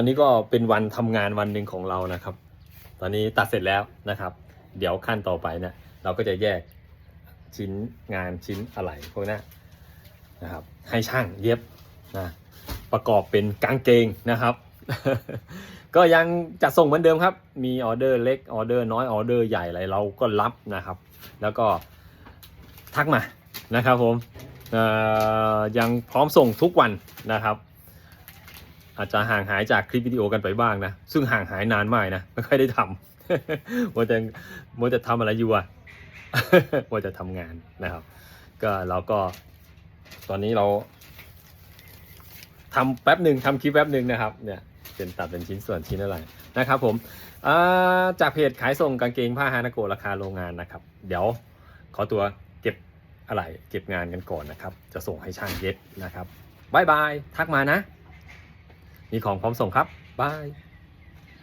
อันนี้ก็เป็นวันทำงานวันหนึ่งของเรานะครับตอนนี้ตัดเสร็จแล้วนะครับเดี๋ยวขั้นต่อไปเนี่ยเราก็จะแยกชิ้นงานชิ้นอะไหล่พวกนี้นะครับให้ช่างเย็บนะประกอบเป็นกางเกงนะครับ ก็ยังจะส่งเหมือนเดิมครับมีออเดอร์เล็กออเดอร์น้อยออเดอร์ใหญ่อะไรเราก็รับนะครับแล้วก็ทักมานะครับผมยังพร้อมส่งทุกวันนะครับอาจจะห่างหายจากคลิปวิดีโอกันไปบ้างนะซึ่งห่างหายนานมากนะไม่ค่อยได้ทำ มัวแต่ทำอะไรอยู่อะ มัวแต่ทำงานนะครับก็เราก็ตอนนี้เราทำแป๊บหนึ่งทำคลิปแป๊บหนึ่งนะครับเนี่ยเป็นตัดเป็นชิ้นส่วนชิ้นอะไรนะครับผมจากเพจขายส่งกางเกงผ้าฮานาโกะราคาโรงงานนะครับเดี๋ยวขอตัวเก็บอะไรเก็บงานกันก่อนนะครับจะส่งให้ช่างเย็บนะครับบายบายทักมานะมีของพร้อมส่งครับบาย